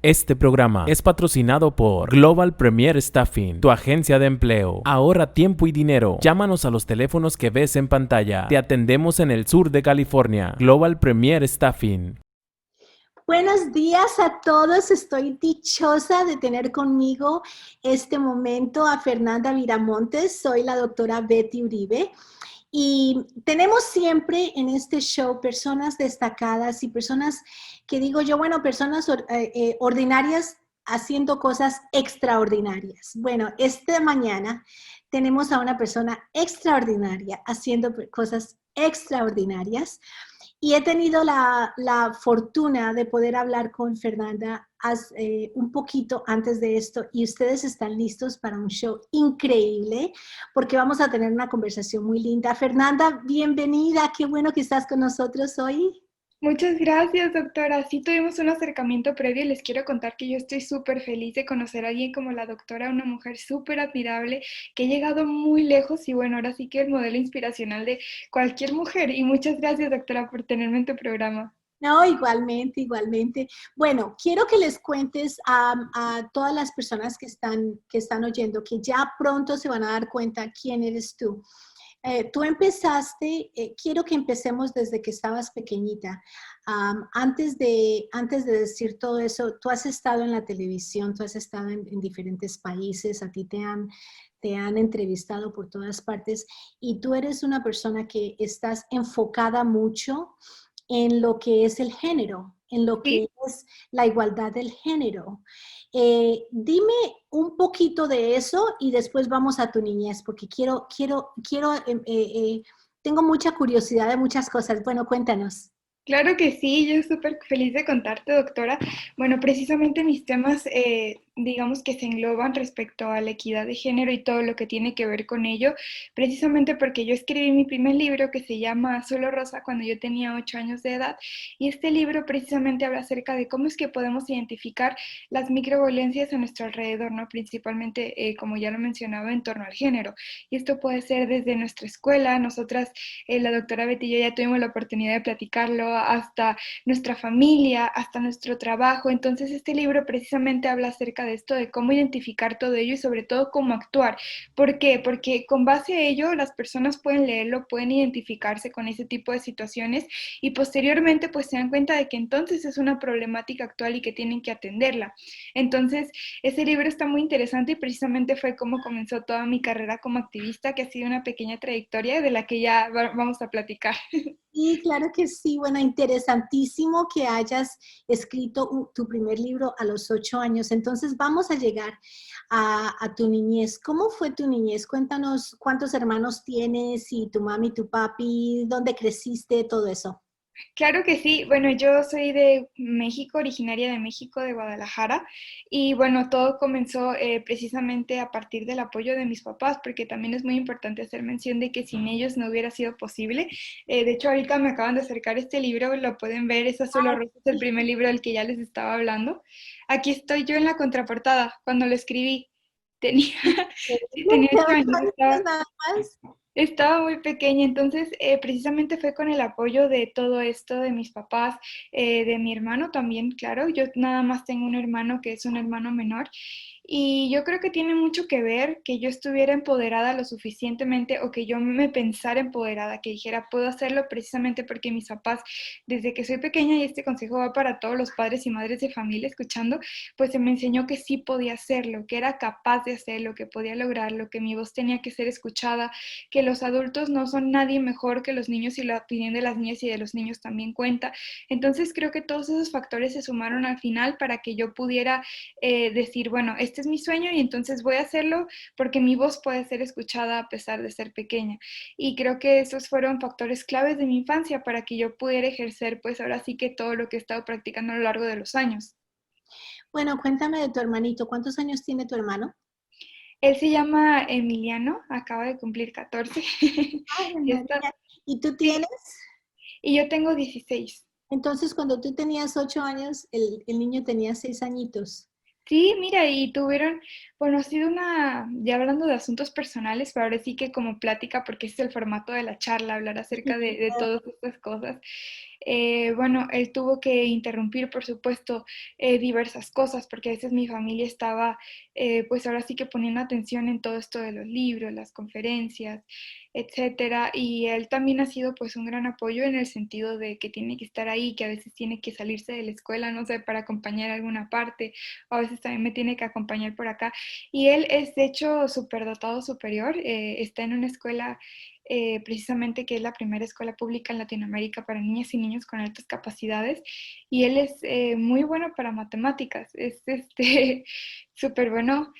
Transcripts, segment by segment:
Este programa es patrocinado por Global Premier Staffing, tu agencia de empleo. Ahorra tiempo y dinero. Llámanos a los teléfonos que ves en pantalla. Te atendemos en el sur de California. Global Premier Staffing. Buenos días a todos. Estoy dichosa de tener conmigo este momento a Fernanda Viramontes. Soy la doctora Betty Uribe. Y tenemos siempre en este show personas destacadas y personas que digo yo, bueno, personas ordinarias haciendo cosas extraordinarias. Bueno, esta mañana tenemos a una persona extraordinaria haciendo cosas extraordinarias y he tenido la fortuna de poder hablar con Fernanda un poquito antes de esto y ustedes están listos para un show increíble porque vamos a tener una conversación muy linda. Fernanda, bienvenida, qué bueno que estás con nosotros hoy. Muchas gracias, doctora. Sí tuvimos un acercamiento previo y les quiero contar que yo estoy súper feliz de conocer a alguien como la doctora, una mujer súper admirable que ha llegado muy lejos y bueno, ahora sí que el modelo inspiracional de cualquier mujer. Y muchas gracias, doctora, por tenerme en tu programa. No, igualmente, igualmente. Bueno, quiero que les cuentes a todas las personas que están oyendo que ya pronto se van a dar cuenta quién eres tú. Tú empezaste, quiero que empecemos desde que estabas pequeñita. Antes de decir todo eso, tú has estado en la televisión, tú has estado en diferentes países, a ti te han entrevistado por todas partes y tú eres una persona que estás enfocada mucho en lo que es el género, en lo que Sí. es la igualdad del género. Dime un poquito de eso y después vamos a tu niñez, porque tengo mucha curiosidad de muchas cosas. Bueno, cuéntanos. Claro que sí, yo súper feliz de contarte, doctora. Bueno, precisamente mis temas, digamos que se engloban respecto a la equidad de género y todo lo que tiene que ver con ello, precisamente porque yo escribí mi primer libro que se llama Solo Rosa cuando yo tenía 8 años de edad y este libro precisamente habla acerca de cómo es que podemos identificar las microviolencias a nuestro alrededor, ¿no? Principalmente, como ya lo mencionaba, en torno al género. Y esto puede ser desde nuestra escuela, nosotras, la doctora Betty y yo ya tuvimos la oportunidad de platicarlo, hasta nuestra familia, hasta nuestro trabajo. Entonces este libro precisamente habla acerca de esto, de cómo identificar todo ello y sobre todo cómo actuar. ¿Por qué? Porque con base a ello las personas pueden leerlo, pueden identificarse con ese tipo de situaciones y posteriormente pues se dan cuenta de que entonces es una problemática actual y que tienen que atenderla. Entonces ese libro está muy interesante y precisamente fue como comenzó toda mi carrera como activista, que ha sido una pequeña trayectoria de la que ya vamos a platicar. Sí, claro que sí. Bueno, interesantísimo que hayas escrito tu primer libro a los 8 años. Entonces vamos a llegar a tu niñez. ¿Cómo fue tu niñez? Cuéntanos cuántos hermanos tienes y tu mami, tu papi, dónde creciste, todo eso. Claro que sí. Bueno, yo soy de México, originaria de México, de Guadalajara, y bueno, todo comenzó precisamente a partir del apoyo de mis papás, porque también es muy importante hacer mención de que sin ellos no hubiera sido posible. De hecho, ahorita me acaban de acercar este libro, lo pueden ver, es Azul o Rosa, es el primer libro del que ya les estaba hablando. Aquí estoy yo en la contraportada, cuando lo escribí. Tenía, sí, De tenía 8 años, 8 años nada más. estaba muy pequeña, entonces precisamente fue con el apoyo de todo esto, de mis papás, de mi hermano también, claro. Yo nada más tengo un hermano que es un hermano menor y yo creo que tiene mucho que ver que yo estuviera empoderada lo suficientemente o que yo me pensara empoderada, que dijera, puedo hacerlo precisamente porque mis papás, desde que soy pequeña, y este consejo va para todos los padres y madres de familia escuchando, pues se me enseñó que sí podía hacerlo, que era capaz de hacerlo, que podía lograrlo, que mi voz tenía que ser escuchada, que los adultos no son nadie mejor que los niños y la opinión de las niñas y de los niños también cuenta. Entonces creo que todos esos factores se sumaron al final para que yo pudiera decir, bueno, este es mi sueño y entonces voy a hacerlo porque mi voz puede ser escuchada a pesar de ser pequeña. Y creo que esos fueron factores claves de mi infancia para que yo pudiera ejercer pues ahora sí que todo lo que he estado practicando a lo largo de los años. Bueno, cuéntame de tu hermanito. ¿Cuántos años tiene tu hermano? Él se llama Emiliano, acaba de cumplir 14. Ay, Y está, María. ¿Y tú sí, tienes? y yo tengo 16. Entonces, cuando tú tenías 8 años, el niño tenía 6 añitos. Sí, mira, y tuvieron, bueno, ha sido una, ya hablando de asuntos personales, pero ahora sí que como plática, porque ese es el formato de la charla, hablar acerca de todas estas cosas. bueno, él tuvo que interrumpir, por supuesto, diversas cosas, porque a veces mi familia estaba, pues ahora sí que poniendo atención en todo esto de los libros, las conferencias, etcétera. Y él también ha sido pues un gran apoyo en el sentido de que tiene que estar ahí, que a veces tiene que salirse de la escuela, no sé, para acompañar a alguna parte, o a veces también me tiene que acompañar por acá. Y él es de hecho superdotado superior, está en una escuela precisamente que es la primera escuela pública en Latinoamérica para niñas y niños con altas capacidades, y él es muy bueno para matemáticas, es súper bueno.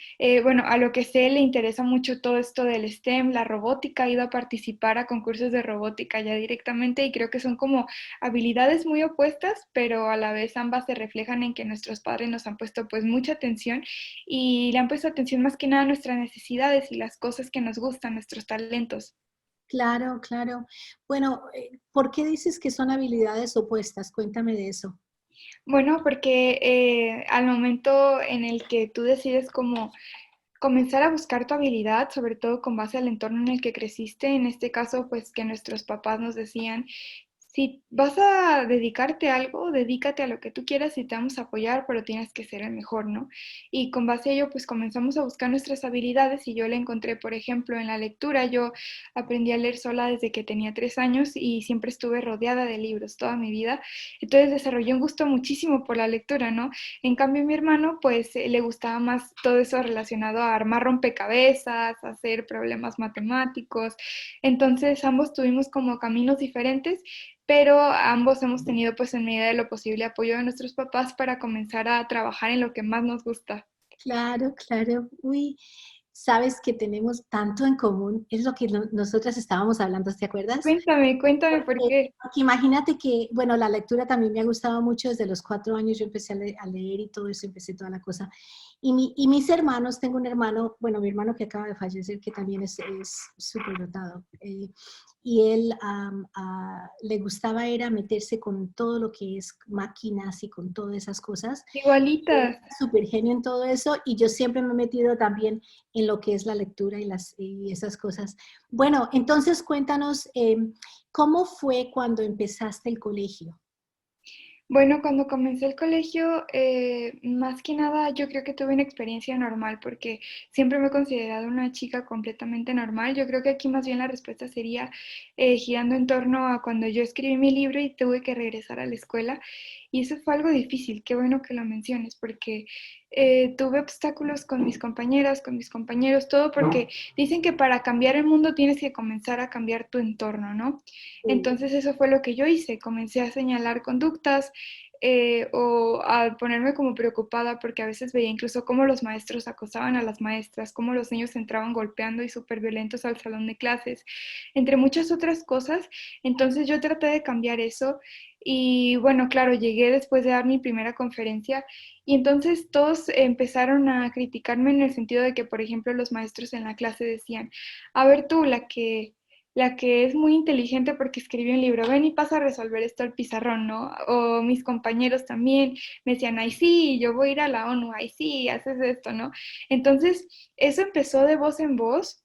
Bueno, a lo que sé le interesa mucho todo esto del STEM, la robótica, ha ido a participar a concursos de robótica ya directamente y creo que son como habilidades muy opuestas, pero a la vez ambas se reflejan en que nuestros padres nos han puesto pues mucha atención y le han puesto atención más que nada a nuestras necesidades y las cosas que nos gustan, nuestros talentos. Claro, claro. Bueno, ¿por qué dices que son habilidades opuestas? Cuéntame de eso. Bueno, porque al momento en el que tú decides como comenzar a buscar tu habilidad, sobre todo con base al entorno en el que creciste, en este caso, pues que nuestros papás nos decían, si vas a dedicarte a algo, dedícate a lo que tú quieras y te vamos a apoyar, pero tienes que ser el mejor, ¿no? Y con base a ello, pues comenzamos a buscar nuestras habilidades y yo la encontré, por ejemplo, en la lectura. Yo aprendí a leer sola desde que tenía 3 años y siempre estuve rodeada de libros toda mi vida. Entonces desarrollé un gusto muchísimo por la lectura, ¿no? En cambio, mi hermano, pues le gustaba más todo eso relacionado a armar rompecabezas, a hacer problemas matemáticos. Entonces, ambos tuvimos como caminos diferentes, pero ambos hemos tenido pues en medida de lo posible apoyo de nuestros papás para comenzar a trabajar en lo que más nos gusta. Claro, claro. Uy, sabes que tenemos tanto en común. Es lo que nosotras estábamos hablando, ¿te acuerdas? Cuéntame, cuéntame por qué. Porque imagínate que, bueno, la lectura también me ha gustado mucho desde los 4 años. Yo empecé a leer y todo eso, empecé toda la cosa. Y mis hermanos, tengo un hermano, bueno, mi hermano que acaba de fallecer, que también es súper dotado. Y él le gustaba era meterse con todo lo que es máquinas y con todas esas cosas. Igualitas. Súper genio en todo eso y yo siempre me he metido también en lo que es la lectura y esas cosas. Bueno, entonces cuéntanos, ¿cómo fue cuando empezaste el colegio? Bueno, cuando comencé el colegio, más que nada yo creo que tuve una experiencia normal porque siempre me he considerado una chica completamente normal. Yo creo que aquí más bien la respuesta sería girando en torno a cuando yo escribí mi libro y tuve que regresar a la escuela. Y eso fue algo difícil, qué bueno que lo menciones, porque tuve obstáculos con mis compañeras, con mis compañeros, todo porque dicen que para cambiar el mundo tienes que comenzar a cambiar tu entorno, ¿no? Entonces eso fue lo que yo hice, comencé a señalar conductas o a ponerme como preocupada porque a veces veía incluso cómo los maestros acosaban a las maestras, cómo los niños entraban golpeando y súper violentos al salón de clases, entre muchas otras cosas. Entonces yo traté de cambiar eso y bueno, claro, llegué después de dar mi primera conferencia y entonces todos empezaron a criticarme en el sentido de que, por ejemplo, los maestros en la clase decían, a ver tú, la que es muy inteligente porque escribió un libro, ven y pasa a resolver esto al pizarrón, ¿no? O mis compañeros también me decían, ay, sí, yo voy a ir a la ONU, ay, sí, haces esto, ¿no? Entonces, eso empezó de voz en voz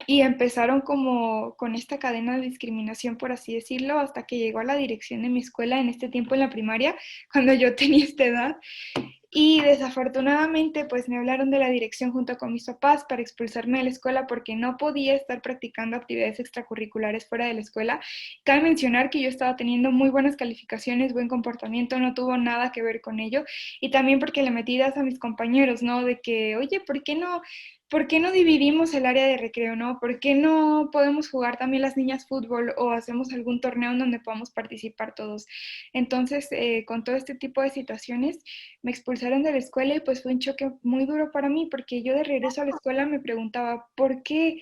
y empezaron como con esta cadena de discriminación, por así decirlo, hasta que llegó a la dirección de mi escuela en este tiempo en la primaria, cuando yo tenía esta edad. Y desafortunadamente, pues me hablaron de la dirección junto con mis papás para expulsarme de la escuela porque no podía estar practicando actividades extracurriculares fuera de la escuela. Cabe mencionar que yo estaba teniendo muy buenas calificaciones, buen comportamiento, no tuvo nada que ver con ello. Y también porque le metí ideas a mis compañeros, ¿no? De que, oye, ¿por qué no dividimos el área de recreo, no? ¿Por qué no podemos jugar también las niñas fútbol o hacemos algún torneo en donde podamos participar todos? Entonces, con todo este tipo de situaciones, me expulsaron de la escuela y pues fue un choque muy duro para mí porque yo de regreso a la escuela me preguntaba, ¿por qué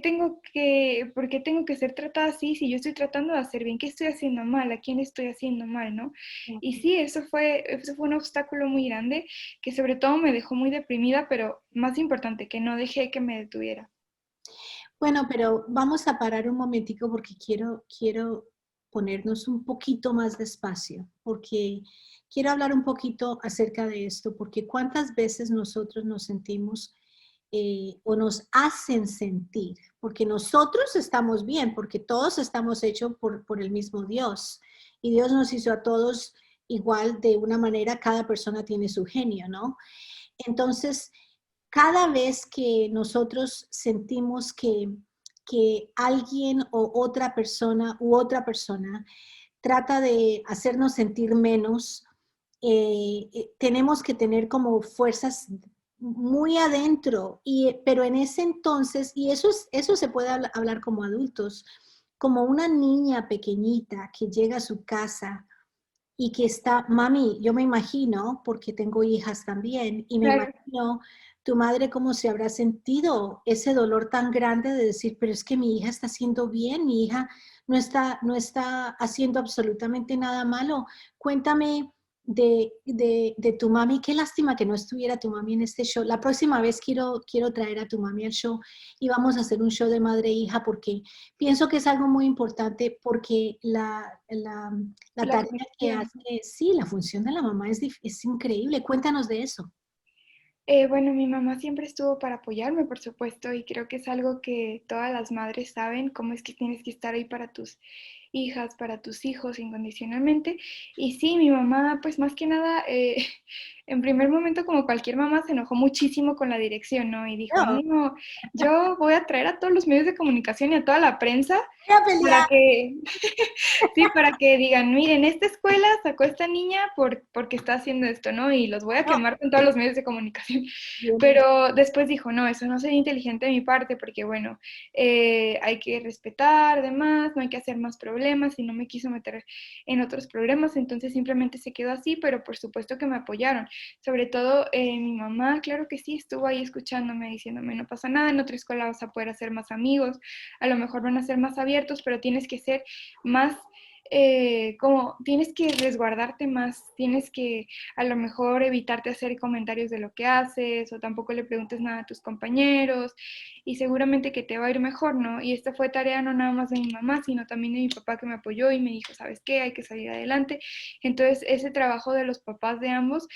tengo que ser tratada así si yo estoy tratando de hacer bien? ¿Qué estoy haciendo mal? ¿A quién estoy haciendo mal? ¿No? Y sí, eso fue un obstáculo muy grande que sobre todo me dejó muy deprimida, pero más importante, que no dejé que me detuviera. Bueno, pero vamos a parar un momentico porque quiero ponernos un poquito más despacio, porque quiero hablar un poquito acerca de esto, porque cuántas veces nosotros nos sentimos o nos hacen sentir, porque nosotros estamos bien, porque todos estamos hechos por el mismo Dios y Dios nos hizo a todos igual de una manera, cada persona tiene su genio, ¿no? Entonces, cada vez que nosotros sentimos que alguien o otra persona trata de hacernos sentir menos, tenemos que tener como fuerzas muy adentro, pero en ese entonces, y eso se puede hablar como adultos, como una niña pequeñita que llega a su casa y que está, mami, yo me imagino, porque tengo hijas también, y me Claro. imagino tu madre cómo se habrá sentido ese dolor tan grande de decir, pero es que mi hija está haciendo bien, mi hija no está haciendo absolutamente nada malo. Cuéntame de tu mami, qué lástima que no estuviera tu mami en este show. La próxima vez quiero traer a tu mami al show y vamos a hacer un show de madre e hija porque pienso que es algo muy importante porque la La tarea que conexión. hace, sí, la función de la mamá es increíble. Cuéntanos de eso. Bueno, mi mamá siempre estuvo para apoyarme, por supuesto, y creo que es algo que todas las madres saben, cómo es que tienes que estar ahí para tus hijas, para tus hijos incondicionalmente. Y sí, mi mamá, pues más que nada, en primer momento, como cualquier mamá, se enojó muchísimo con la dirección, ¿no? Y dijo, No, no, yo voy a traer a todos los medios de comunicación y a toda la prensa voy a para pelear. que sí, para que digan, miren, esta escuela sacó a esta niña porque está haciendo esto, ¿no? Y los voy a No, quemar con todos los medios de comunicación. bien, Pero después dijo, no, eso no sería inteligente de mi parte, porque bueno, hay que respetar, además, no hay que hacer más problemas, y no me quiso meter en otros problemas, entonces simplemente se quedó así, pero por supuesto que me apoyaron. Sobre todo mi mamá, claro que sí, estuvo ahí escuchándome, diciéndome, no pasa nada, en otra escuela vas a poder hacer más amigos, a lo mejor van a ser más abiertos, pero tienes que ser más, como tienes que resguardarte más, tienes que a lo mejor evitarte hacer comentarios de lo que haces o tampoco le preguntes nada a tus compañeros y seguramente que te va a ir mejor, ¿no? Y esta fue tarea no nada más de mi mamá, sino también de mi papá que me apoyó y me dijo, ¿sabes qué? Hay que salir adelante. Entonces, ese trabajo de los papás de ambos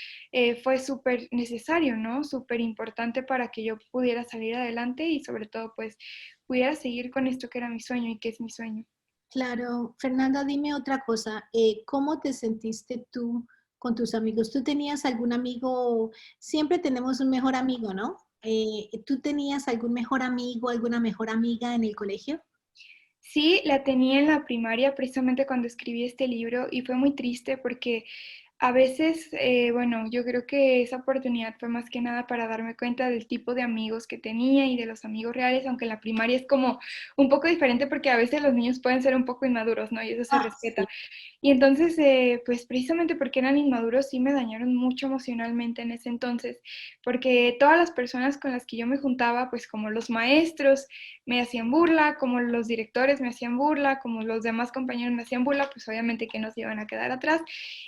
fue súper necesario, ¿no? Súper importante para que yo pudiera salir adelante y sobre todo, pues, pudiera seguir con esto que era mi sueño y que es mi sueño. claro. Fernanda, dime otra cosa. ¿Cómo te sentiste tú con tus amigos? ¿Tú tenías algún amigo? Siempre tenemos un mejor amigo, ¿no? ¿Tú tenías algún mejor amigo, alguna mejor amiga en el colegio? Sí, la tenía en la primaria precisamente cuando escribí este libro y fue muy triste porque a veces, bueno, yo creo que esa oportunidad fue más que nada para darme cuenta del tipo de amigos que tenía y de los amigos reales, aunque en la primaria es como un poco diferente porque a veces los niños pueden ser un poco inmaduros, ¿no? Y eso se Ah, respeta. sí, Y entonces, pues precisamente porque eran inmaduros, sí me dañaron mucho emocionalmente en ese entonces, porque todas las personas con las que yo me juntaba, pues como los maestros me hacían burla, como los directores me hacían burla, como los demás compañeros me hacían burla, pues obviamente que no se iban a quedar atrás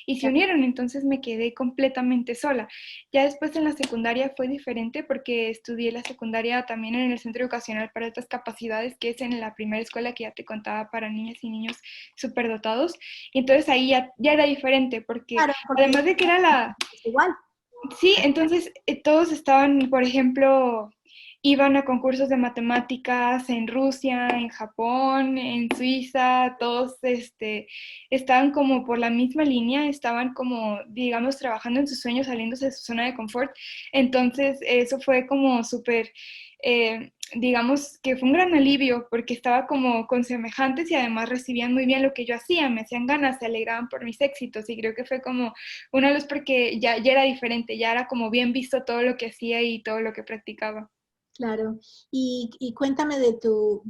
y se claro. unieron, entonces me quedé completamente sola. Ya después en la secundaria fue diferente porque estudié la secundaria también en el Centro Educacional para Altas Capacidades, que es en la primera escuela que ya te contaba para niñas y niños superdotados. Y entonces ahí ya era diferente, porque Claro, porque además de que era la... es igual. Sí, entonces todos estaban, por ejemplo, iban a concursos de matemáticas en Rusia, en Japón, en Suiza, todos estaban como por la misma línea, estaban como, digamos, trabajando en sus sueños, saliéndose de su zona de confort. Entonces, eso fue como súper, digamos, que fue un gran alivio porque estaba como con semejantes y además recibían muy bien lo que yo hacía, me hacían ganas, se alegraban por mis éxitos y creo que fue como una luz porque ya era diferente, ya era como bien visto todo lo que hacía y todo lo que practicaba. Claro. Y cuéntame de tu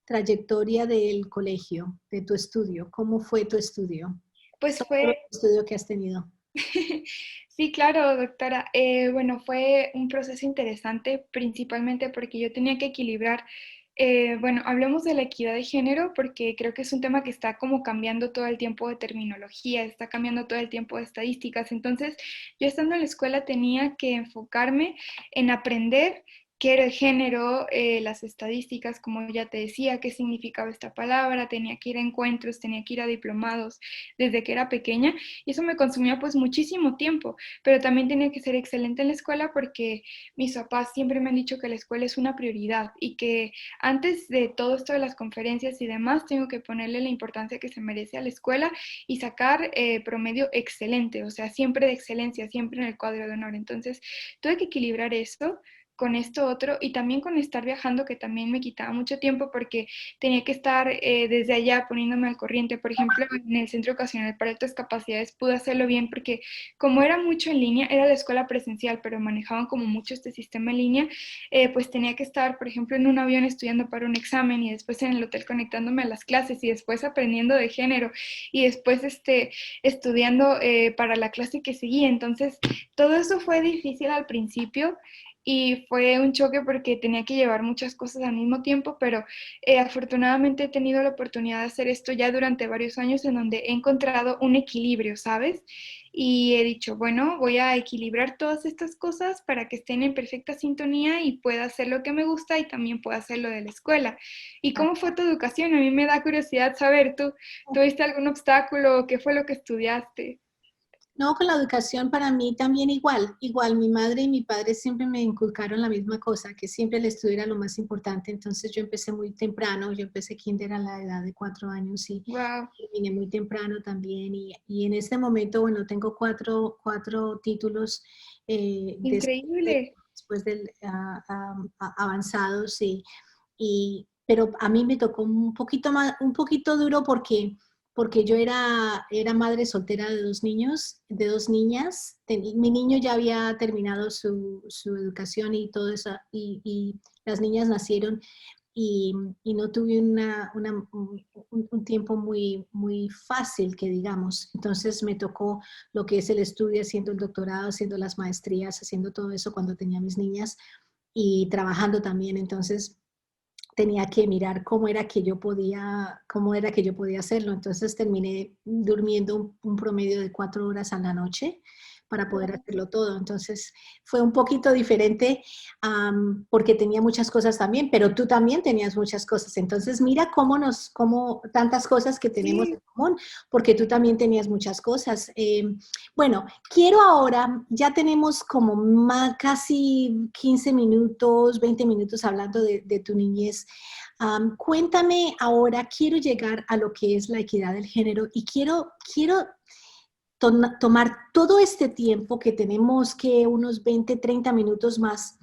trayectoria del colegio, de tu estudio. ¿Cómo fue tu estudio? Pues Sobre todo fue, el estudio que has tenido. sí, claro, doctora. Bueno, fue un proceso interesante, principalmente porque yo tenía que equilibrar, bueno, hablemos de la equidad de género, porque creo que es un tema que está como cambiando todo el tiempo de terminología, está cambiando todo el tiempo de estadísticas. Entonces, yo estando en la escuela tenía que enfocarme en aprender qué era el género, las estadísticas, como ya te decía, qué significaba esta palabra, tenía que ir a encuentros, tenía que ir a diplomados desde que era pequeña y eso me consumía pues muchísimo tiempo, pero también tenía que ser excelente en la escuela porque mis papás siempre me han dicho que la escuela es una prioridad y que antes de todo esto de las conferencias y demás, tengo que ponerle la importancia que se merece a la escuela y sacar promedio excelente, o sea, siempre de excelencia, siempre en el cuadro de honor. Entonces, tuve que equilibrar eso con esto otro y también con estar viajando que también me quitaba mucho tiempo porque tenía que estar desde allá poniéndome al corriente. Por ejemplo, en el Centro Ocasional para Altas Capacidades pude hacerlo bien porque como era mucho en línea, era la escuela presencial, pero manejaban como mucho este sistema en línea, pues tenía que estar, por ejemplo, en un avión estudiando para un examen y después en el hotel conectándome a las clases y después aprendiendo de género y después estudiando para la clase que seguía. Entonces, todo eso fue difícil al principio y fue un choque porque tenía que llevar muchas cosas al mismo tiempo, pero afortunadamente he tenido la oportunidad de hacer esto ya durante varios años en donde he encontrado un equilibrio, ¿sabes? Y he dicho, bueno, voy a equilibrar todas estas cosas para que estén en perfecta sintonía y pueda hacer lo que me gusta y también pueda hacer lo de la escuela. ¿Y cómo fue tu educación? A mí me da curiosidad saber, ¿tú tuviste algún obstáculo? ¿Qué fue lo que estudiaste? No, con la educación para mí también igual, mi madre y mi padre siempre me inculcaron la misma cosa, que siempre el estudio era lo más importante, entonces yo empecé muy temprano, yo empecé kinder a la edad de 4 años y Wow, terminé muy temprano también y en este momento, bueno, tengo cuatro títulos increíble. después del avanzados pero a mí me tocó un poquito más, un poquito duro porque yo era madre soltera de dos niños, de dos niñas. Mi niño ya había terminado su educación y todo eso, y las niñas nacieron y, y no tuve un tiempo muy fácil, que digamos. Entonces me tocó lo que es el estudio, haciendo el doctorado, haciendo las maestrías, haciendo todo eso cuando tenía mis niñas y trabajando también. Entonces tenía que mirar cómo era que yo podía hacerlo. Entonces terminé durmiendo un promedio de 4 horas a la noche para poder hacerlo todo. Entonces fue un poquito diferente porque tenía muchas cosas también, pero tú también tenías muchas cosas. Entonces mira cómo tantas cosas que tenemos Sí, en común, porque tú también tenías muchas cosas. Bueno, quiero ahora, ya tenemos como casi 15 minutos, 20 minutos hablando de tu niñez. Cuéntame ahora, quiero llegar a lo que es la equidad del género y quiero tomar todo este tiempo que tenemos, que unos 20, 30 minutos más.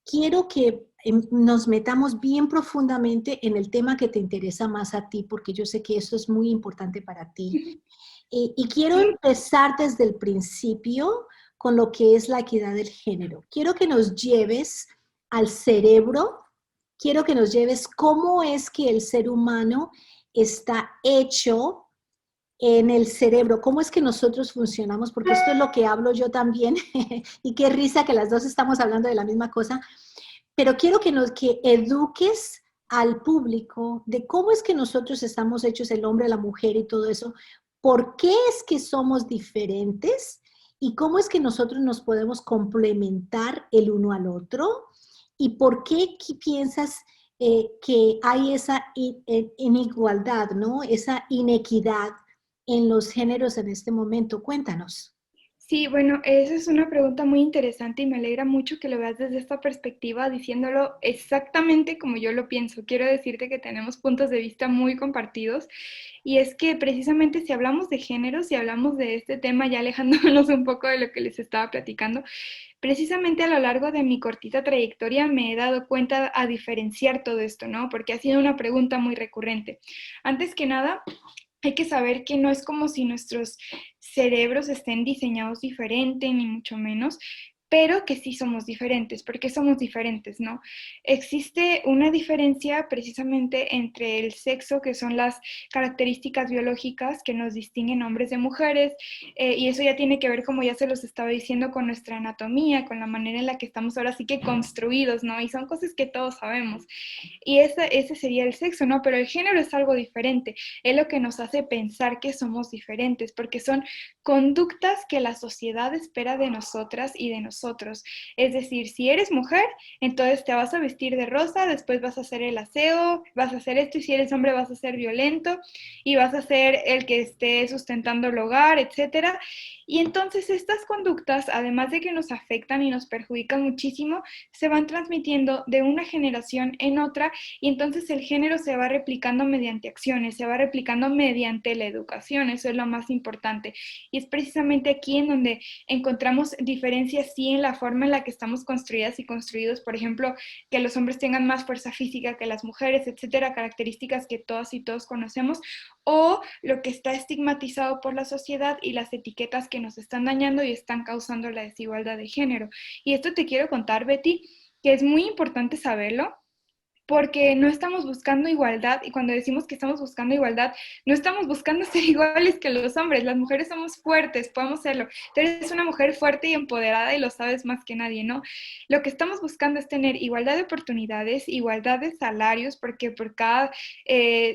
Quiero que nos metamos bien profundamente en el tema que te interesa más a ti, porque yo sé que esto es muy importante para ti. Y quiero sí. empezar desde el principio con lo que es la equidad del género. Quiero que nos lleves al cerebro, quiero que nos lleves cómo es que el ser humano está hecho en el cerebro, cómo es que nosotros funcionamos, porque esto es lo que hablo yo también, y qué risa que las dos estamos hablando de la misma cosa, pero quiero que eduques al público de cómo es que nosotros estamos hechos, el hombre, la mujer y todo eso, por qué es que somos diferentes y cómo es que nosotros nos podemos complementar el uno al otro y por qué piensas que hay esa inigualdad, ¿no? Esa inequidad en los géneros en este momento. Cuéntanos. Sí, bueno, esa es una pregunta muy interesante y me alegra mucho que lo veas desde esta perspectiva, diciéndolo exactamente como yo lo pienso. Quiero decirte que tenemos puntos de vista muy compartidos y es que precisamente si hablamos de género, si hablamos de este tema, ya alejándonos un poco de lo que les estaba platicando, precisamente a lo largo de mi cortita trayectoria me he dado cuenta a diferenciar todo esto, ¿no? Porque ha sido una pregunta muy recurrente. Antes que nada, hay que saber que no es como si nuestros cerebros estén diseñados diferente, ni mucho menos, pero que sí somos diferentes. ¿Por qué somos diferentes, no? Existe una diferencia precisamente entre el sexo, que son las características biológicas que nos distinguen hombres de mujeres, y eso ya tiene que ver, como ya se los estaba diciendo, con nuestra anatomía, con la manera en la que estamos ahora sí que construidos, ¿no? Y son cosas que todos sabemos. Y ese sería el sexo, ¿no? Pero el género es algo diferente, es lo que nos hace pensar que somos diferentes, porque son conductas que la sociedad espera de nosotras y de nosotros nosotros. Es decir, si eres mujer, entonces te vas a vestir de rosa, después vas a hacer el aseo, vas a hacer esto, y si eres hombre vas a ser violento y vas a ser el que esté sustentando el hogar, etcétera. Y entonces estas conductas, además de que nos afectan y nos perjudican muchísimo, se van transmitiendo de una generación en otra, y entonces el género se va replicando mediante acciones, se va replicando mediante la educación. Eso es lo más importante. Y es precisamente aquí en donde encontramos diferencias, sí, en la forma en la que estamos construidas y construidos. Por ejemplo, que los hombres tengan más fuerza física que las mujeres, etcétera, características que todas y todos conocemos, o lo que está estigmatizado por la sociedad y las etiquetas que nos están dañando y están causando la desigualdad de género. Y esto te quiero contar, Betty, que es muy importante saberlo, porque no estamos buscando igualdad, y cuando decimos que estamos buscando igualdad, no estamos buscando ser iguales que los hombres. Las mujeres somos fuertes, podemos serlo. Tú eres una mujer fuerte y empoderada y lo sabes más que nadie, ¿no? Lo que estamos buscando es tener igualdad de oportunidades, igualdad de salarios, porque por cada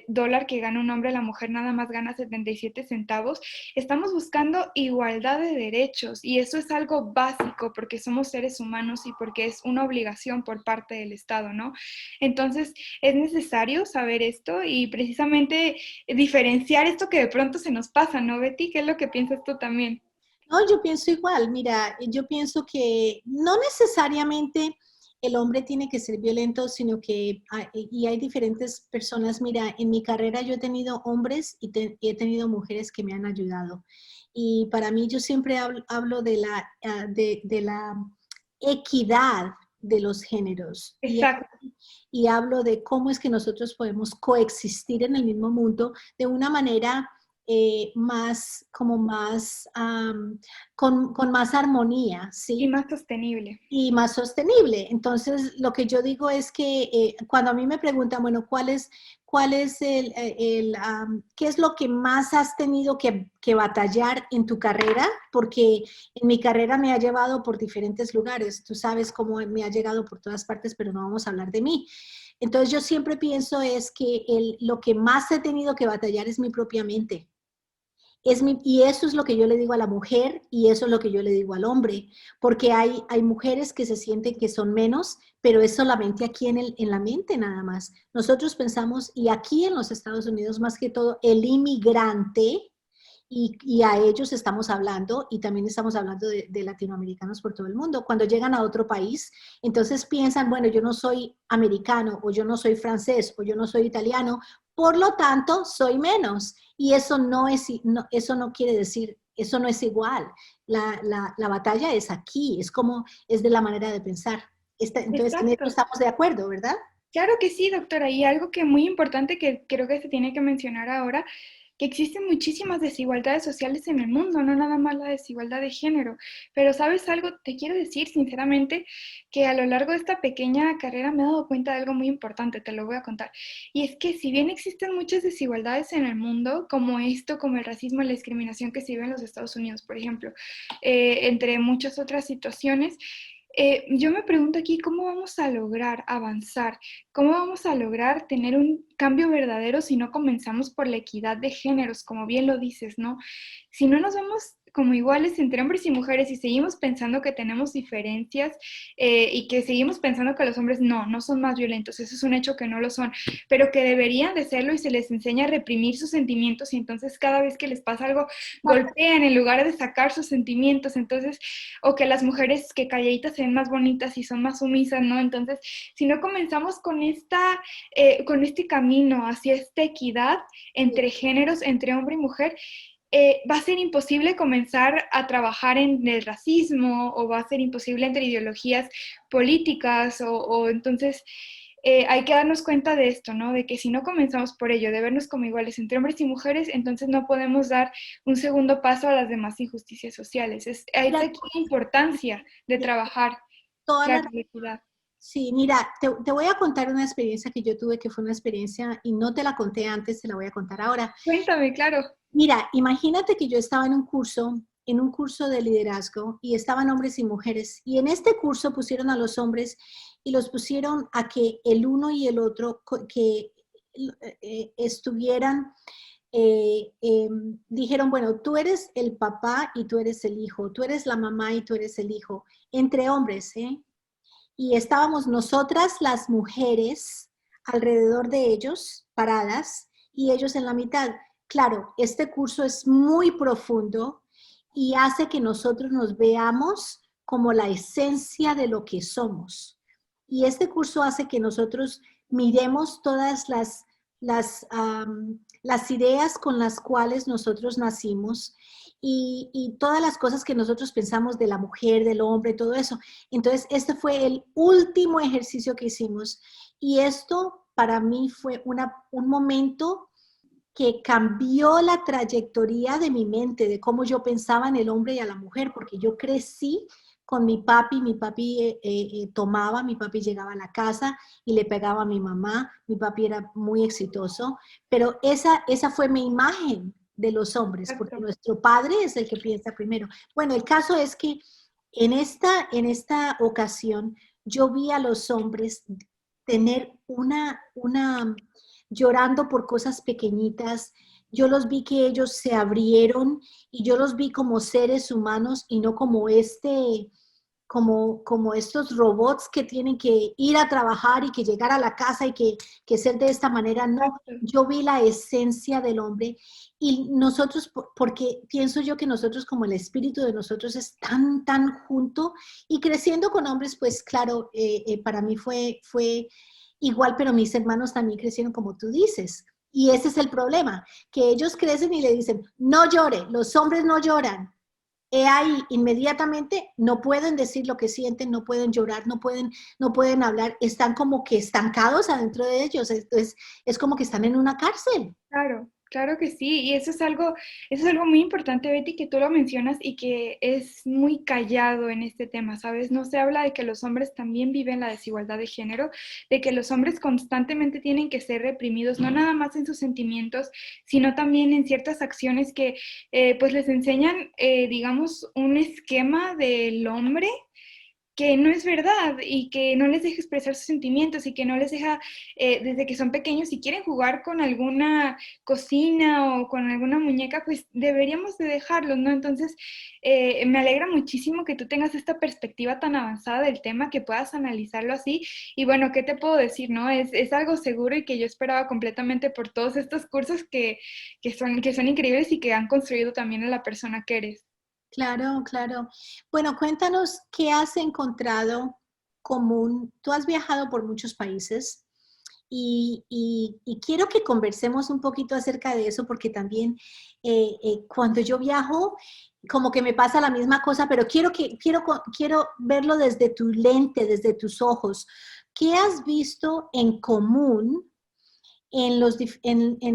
dólar que gana un hombre, la mujer nada más gana 77 centavos. Estamos buscando igualdad de derechos, y eso es algo básico porque somos seres humanos y porque es una obligación por parte del Estado, ¿no? Entonces, es necesario saber esto y precisamente diferenciar esto que de pronto se nos pasa, ¿no, Betty? ¿Qué es lo que piensas tú también? No, yo pienso igual. Mira, yo pienso que no necesariamente el hombre tiene que ser violento, sino que y hay diferentes personas. Mira, en mi carrera yo he tenido hombres y he tenido mujeres que me han ayudado. Y para mí yo siempre hablo de la equidad de los géneros. Exacto. Y hablo de cómo es que nosotros podemos coexistir en el mismo mundo de una manera más, como más, con más armonía, Y ¿sí? más sostenible. Y más sostenible. Entonces, lo que yo digo es que cuando a mí me preguntan, bueno, cuál es qué es lo que más has tenido que batallar en tu carrera? Porque en mi carrera me ha llevado por diferentes lugares. Tú sabes cómo me ha llegado por todas partes, pero no vamos a hablar de mí. Entonces, yo siempre pienso es que lo que más he tenido que batallar es mi propia mente. Y eso es lo que yo le digo a la mujer y eso es lo que yo le digo al hombre, porque hay mujeres que se sienten que son menos, pero es solamente aquí en la mente nada más. Nosotros pensamos, y aquí en los Estados Unidos más que todo, el inmigrante, y a ellos estamos hablando, y también estamos hablando de latinoamericanos por todo el mundo. Cuando llegan a otro país, entonces piensan, bueno, yo no soy americano, o yo no soy francés, o yo no soy italiano, por lo tanto, soy menos. Y eso no quiere decir, eso no es igual. La batalla es aquí, es de la manera de pensar. Entonces, en eso Exacto. estamos de acuerdo, ¿verdad? Claro que sí, doctora. Y algo que muy importante que creo que se tiene que mencionar ahora, que existen muchísimas desigualdades sociales en el mundo, no nada más la desigualdad de género. Pero ¿sabes algo? Te quiero decir sinceramente que a lo largo de esta pequeña carrera me he dado cuenta de algo muy importante, te lo voy a contar. Y es que si bien existen muchas desigualdades en el mundo, como esto, como el racismo y la discriminación que se vive en los Estados Unidos, por ejemplo, entre muchas otras situaciones, yo me pregunto aquí, ¿cómo vamos a lograr avanzar? ¿Cómo vamos a lograr tener un cambio verdadero si no comenzamos por la equidad de géneros, como bien lo dices, ¿no? Si no nos vemos como iguales entre hombres y mujeres y seguimos pensando que tenemos diferencias y que seguimos pensando que los hombres no son más violentos, eso es un hecho que no lo son, pero que deberían de serlo, y se les enseña a reprimir sus sentimientos, y entonces cada vez que les pasa algo golpean en lugar de sacar sus sentimientos. Entonces, o que las mujeres que calladitas se ven más bonitas y son más sumisas, ¿no? Entonces, si no comenzamos con este camino hacia esta equidad entre géneros, entre hombre y mujer, va a ser imposible comenzar a trabajar en el racismo, o va a ser imposible entre ideologías políticas, o entonces hay que darnos cuenta de esto, ¿no? De que si no comenzamos por ello, de vernos como iguales entre hombres y mujeres, entonces no podemos dar un segundo paso a las demás injusticias sociales. Hay Mira, aquí la importancia de trabajar toda la la equidad. Sí, mira, te voy a contar una experiencia que yo tuve, que fue una experiencia, y no te la conté antes, te la voy a contar ahora. Cuéntame, claro. Mira, imagínate que yo estaba en un curso de liderazgo, y estaban hombres y mujeres, y en este curso pusieron a los hombres y los pusieron a que el uno y el otro que estuvieran dijeron, bueno, tú eres el papá y tú eres el hijo, tú eres la mamá y tú eres el hijo, entre hombres, ¿eh? Y estábamos nosotras, las mujeres, alrededor de ellos, paradas, y ellos en la mitad. Claro, este curso es muy profundo y hace que nosotros nos veamos como la esencia de lo que somos. Y este curso hace que nosotros miremos todas las ideas con las cuales nosotros nacimos y todas las cosas que nosotros pensamos de la mujer, del hombre, todo eso. Entonces, este fue el último ejercicio que hicimos y esto para mí fue un momento que cambió la trayectoria de mi mente, de cómo yo pensaba en el hombre y a la mujer, porque yo crecí con mi papi tomaba, mi papi llegaba a la casa y le pegaba a mi mamá, mi papi era muy exitoso, pero esa fue mi imagen de los hombres, porque Exacto. nuestro padre es el que piensa primero. Bueno, el caso es que en esta ocasión yo vi a los hombres tener llorando por cosas pequeñitas. Yo los vi que ellos se abrieron y yo los vi como seres humanos y no como estos robots que tienen que ir a trabajar y que llegar a la casa y que ser de esta manera. No, Exacto. yo vi la esencia del hombre y nosotros, porque pienso yo que nosotros como el espíritu de nosotros es tan junto y creciendo con hombres, pues claro, para mí fue igual, pero mis hermanos también crecieron como tú dices. Y ese es el problema, que ellos crecen y le dicen, no llore, los hombres no lloran. He ahí, inmediatamente no pueden decir lo que sienten, no pueden llorar, no pueden hablar, están como que estancados adentro de ellos, entonces es como que están en una cárcel. Claro, claro que sí, y eso es algo muy importante, Betty, que tú lo mencionas y que es muy callado en este tema, ¿sabes? No se habla de que los hombres también viven la desigualdad de género, de que los hombres constantemente tienen que ser reprimidos, no nada más en sus sentimientos, sino también en ciertas acciones que pues les enseñan, digamos, un esquema del hombre que no es verdad y que no les deja expresar sus sentimientos y que no les deja, desde que son pequeños, si quieren jugar con alguna cocina o con alguna muñeca, pues deberíamos de dejarlos, ¿no? Entonces, me alegra muchísimo que tú tengas esta perspectiva tan avanzada del tema, que puedas analizarlo así. Y bueno, ¿qué te puedo decir, no? Es algo seguro y que yo esperaba completamente por todos estos cursos que son increíbles y que han construido también a la persona que eres. Claro, claro. Bueno, cuéntanos qué has encontrado común. Tú has viajado por muchos países y quiero que conversemos un poquito acerca de eso porque también cuando yo viajo, como que me pasa la misma cosa, pero quiero verlo desde tu lente, desde tus ojos. ¿Qué has visto en común en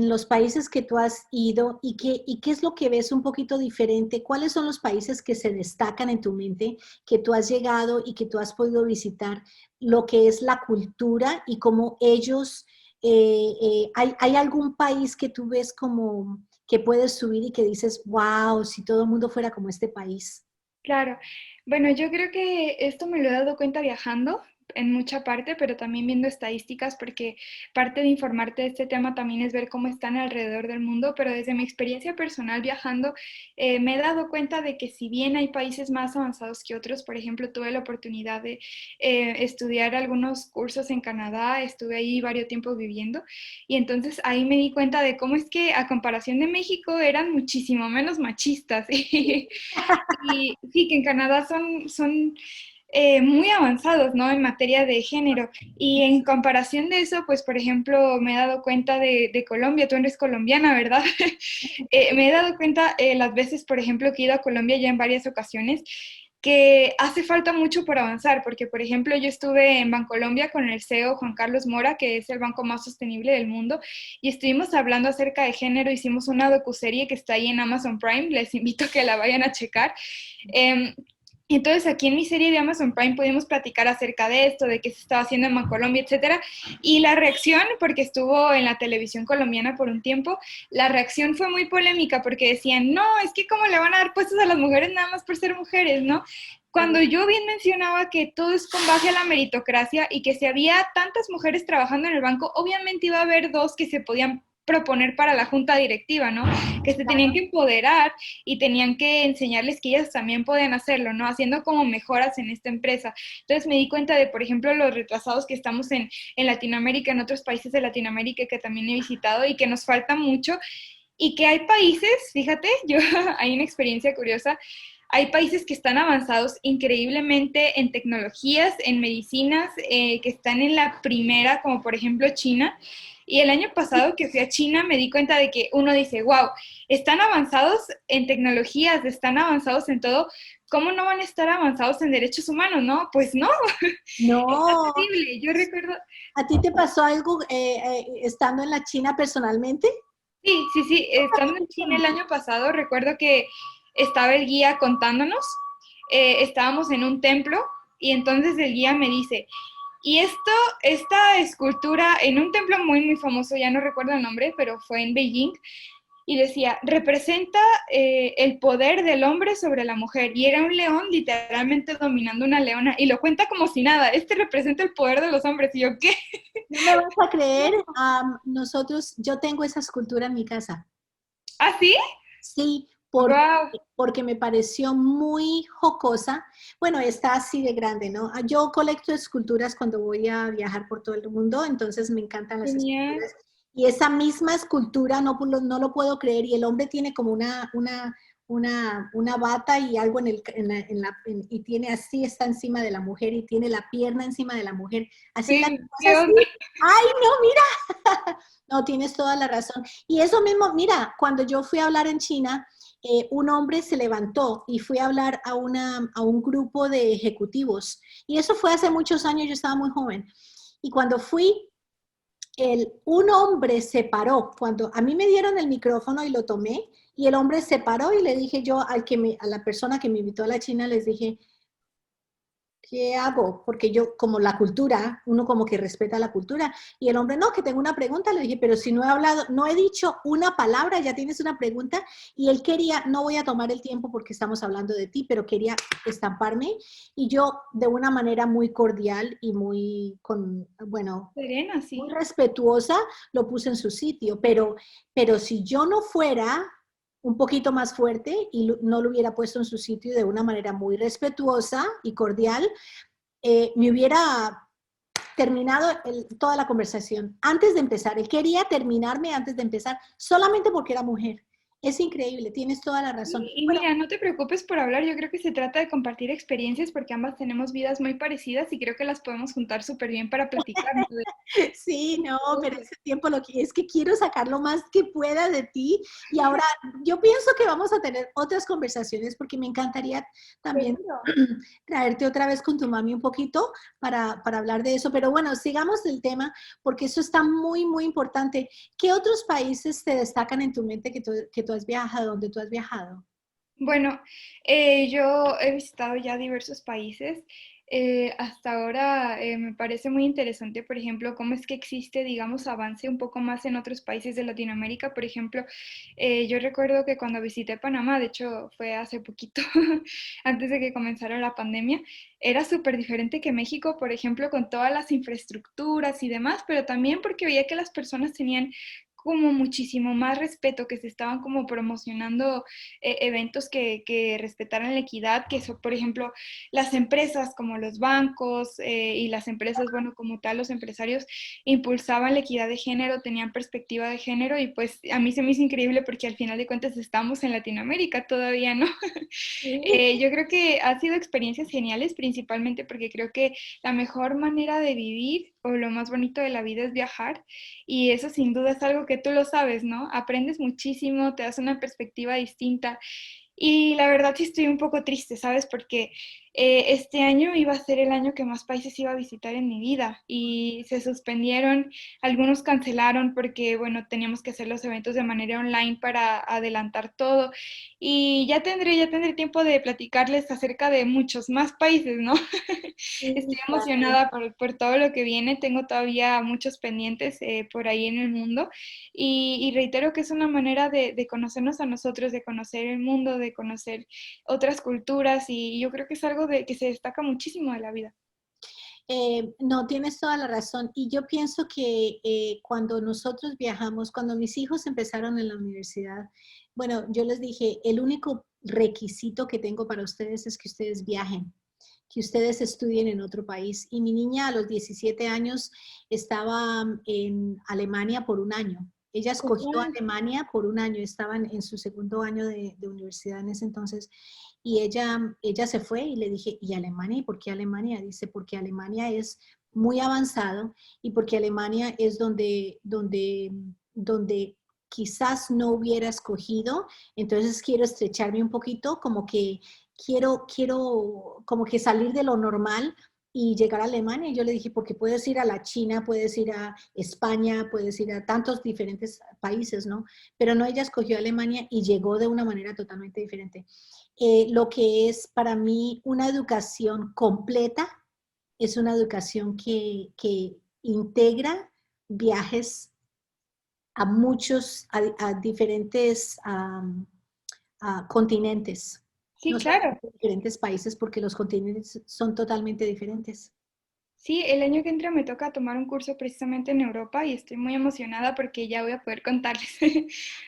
los países que tú has ido y qué es lo que ves un poquito diferente? ¿Cuáles son los países que se destacan en tu mente, que tú has llegado y que tú has podido visitar, lo que es la cultura y cómo ellos, hay algún país que tú ves como que puedes subir y que dices, wow, si todo el mundo fuera como este país? Claro. Bueno, yo creo que esto me lo he dado cuenta viajando en mucha parte, pero también viendo estadísticas, porque parte de informarte de este tema también es ver cómo están alrededor del mundo, pero desde mi experiencia personal viajando, me he dado cuenta de que si bien hay países más avanzados que otros, por ejemplo, tuve la oportunidad de estudiar algunos cursos en Canadá, estuve ahí varios tiempos viviendo, y entonces ahí me di cuenta de cómo es que a comparación de México eran muchísimo menos machistas. Y sí, que en Canadá son muy avanzados, ¿no? En materia de género. Y en comparación de eso, pues, por ejemplo, me he dado cuenta de Colombia, tú eres colombiana, ¿verdad? Me he dado cuenta las veces, por ejemplo, que he ido a Colombia ya en varias ocasiones, que hace falta mucho por avanzar, porque, por ejemplo, yo estuve en Bancolombia con el CEO Juan Carlos Mora, que es el banco más sostenible del mundo, y estuvimos hablando acerca de género, hicimos una docuserie que está ahí en Amazon Prime, les invito a que la vayan a checar. Eh, entonces, aquí en mi serie de Amazon Prime pudimos platicar acerca de esto, de qué se estaba haciendo en Bancolombia, etcétera. Y la reacción, porque estuvo en la televisión colombiana por un tiempo, la reacción fue muy polémica porque decían, no, es que cómo le van a dar puestos a las mujeres nada más por ser mujeres, ¿no? Cuando yo bien mencionaba que todo es con base a la meritocracia y que si había tantas mujeres trabajando en el banco, obviamente iba a haber dos que se podían proponer para la junta directiva, ¿no? Que se tenían que empoderar y tenían que enseñarles que ellas también podían hacerlo, ¿no? Haciendo como mejoras en esta empresa. Entonces me di cuenta de, por ejemplo, los retrasados que estamos en Latinoamérica, en otros países de Latinoamérica que también he visitado y que nos falta mucho y que hay países, fíjate, yo hay una experiencia curiosa, hay países que están avanzados increíblemente en tecnologías, en medicinas, que están en la primera, como por ejemplo China. Y el año pasado que fui a China me di cuenta de que uno dice, wow, están avanzados en tecnologías, están avanzados en todo, ¿cómo no van a estar avanzados en derechos humanos? No, pues no, está No, terrible. Yo recuerdo, ¿a ti te pasó algo estando en la China personalmente? sí, estando en China el año pasado, recuerdo que estaba el guía contándonos, estábamos en un templo y entonces el guía me dice, y esta escultura en un templo muy famoso, ya no recuerdo el nombre, pero fue en Beijing, y decía, representa el poder del hombre sobre la mujer. Y era un león literalmente dominando una leona. Y lo cuenta como si nada, este representa el poder de los hombres. Y yo, ¿qué? No me vas a creer, yo tengo esa escultura en mi casa. ¿Ah, sí? Sí, Wow. porque me pareció muy jocosa. Bueno, está así de grande, ¿no? Yo colecto esculturas cuando voy a viajar por todo el mundo, entonces me encantan las Genial. esculturas. Y esa misma escultura, no lo puedo creer, y el hombre tiene como una bata y algo y tiene así, está encima de la mujer y tiene la pierna encima de la mujer. Así la Sí, cosa ¿qué así. onda? ¡Ay, no, mira! No, tienes toda la razón. Y eso mismo, mira, cuando yo fui a hablar en China, un hombre se levantó y fui a hablar a un grupo de ejecutivos. Y eso fue hace muchos años, yo estaba muy joven. Y cuando fui, un hombre se paró, cuando a mí me dieron el micrófono y lo tomé, y el hombre se paró y le dije yo a la persona que me invitó a la China, les dije, ¿qué hago? Porque yo, como la cultura, uno como que respeta la cultura. Y el hombre, no, que tengo una pregunta. Le dije, pero si no he hablado, no he dicho una palabra, ya tienes una pregunta. Y él quería, no voy a tomar el tiempo porque estamos hablando de ti, pero quería estamparme. Y yo, de una manera muy cordial y bueno, Serena, muy sí. respetuosa, lo puse en su sitio. Pero si yo no fuera un poquito más fuerte y no lo hubiera puesto en su sitio de una manera muy respetuosa y cordial, me hubiera terminado toda la conversación antes de empezar. Él quería terminarme antes de empezar solamente porque era mujer. Es increíble, tienes toda la razón. Y Bueno, mira, no te preocupes por hablar, yo creo que se trata de compartir experiencias porque ambas tenemos vidas muy parecidas y creo que las podemos juntar súper bien para platicar, ¿no? sí, no, pero ese tiempo es que quiero sacar lo más que pueda de ti y ahora yo pienso que vamos a tener otras conversaciones porque me encantaría también Seguro. traerte otra vez con tu mami un poquito para hablar de eso, pero bueno, sigamos del tema porque eso está muy, muy importante. ¿Qué otros países te destacan en tu mente que tú has viajado, donde tú has viajado? Bueno, yo he visitado ya diversos países. Hasta ahora me parece muy interesante, por ejemplo, cómo es que existe, digamos, avance un poco más en otros países de Latinoamérica. Por ejemplo, yo recuerdo que cuando visité Panamá, de hecho fue hace poquito, antes de que comenzara la pandemia, era súper diferente que México, por ejemplo, con todas las infraestructuras y demás, pero también porque veía que las personas tenían como muchísimo más respeto, que se estaban como promocionando eventos que respetaran la equidad, que eso, por ejemplo, las empresas como los bancos y las empresas, bueno, como tal, los empresarios impulsaban la equidad de género, tenían perspectiva de género y pues a mí se me hizo increíble porque al final de cuentas estamos en Latinoamérica todavía, ¿no? Sí. Yo creo que ha sido experiencias geniales, principalmente porque creo que la mejor manera de vivir o lo más bonito de la vida es viajar y eso sin duda es algo que tú lo sabes, ¿no? Aprendes muchísimo, te das una perspectiva distinta y la verdad sí estoy un poco triste, ¿sabes? Porque este año iba a ser el año que más países iba a visitar en mi vida y se suspendieron, algunos cancelaron porque, bueno, teníamos que hacer los eventos de manera online para adelantar todo y ya tendré tiempo de platicarles acerca de muchos más países, ¿no? Estoy Sí, claro. emocionada por todo lo que viene, tengo todavía muchos pendientes por ahí en el mundo y reitero que es una manera de conocernos a nosotros, de conocer el mundo, de conocer otras culturas y yo creo que es algo que se destaca muchísimo de la vida. No, tienes toda la razón. Y yo pienso que cuando nosotros viajamos, cuando mis hijos empezaron en la universidad, bueno, yo les dije, el único requisito que tengo para ustedes es que ustedes viajen, que ustedes estudien en otro país. Y mi niña a los 17 años estaba en Alemania por un año. Ella escogió Ujú. Alemania por un año, estaban en su segundo año de universidad en ese entonces. Y ella se fue y le dije, ¿y Alemania? ¿Y por qué Alemania? Dice, porque Alemania es muy avanzado y porque Alemania es donde quizás no hubiera escogido. Entonces quiero estrecharme un poquito, como que quiero como que salir de lo normal y llegar a Alemania. Y yo le dije, porque puedes ir a la China, puedes ir a España, puedes ir a tantos diferentes países, ¿no? Pero no, ella escogió Alemania y llegó de una manera totalmente diferente. Lo que es para mí una educación completa es una educación que integra viajes a a diferentes continentes, Sí, no claro. solamente diferentes países, porque los continentes son totalmente diferentes. Sí, el año que entra me toca tomar un curso precisamente en Europa y estoy muy emocionada porque ya voy a poder contarles.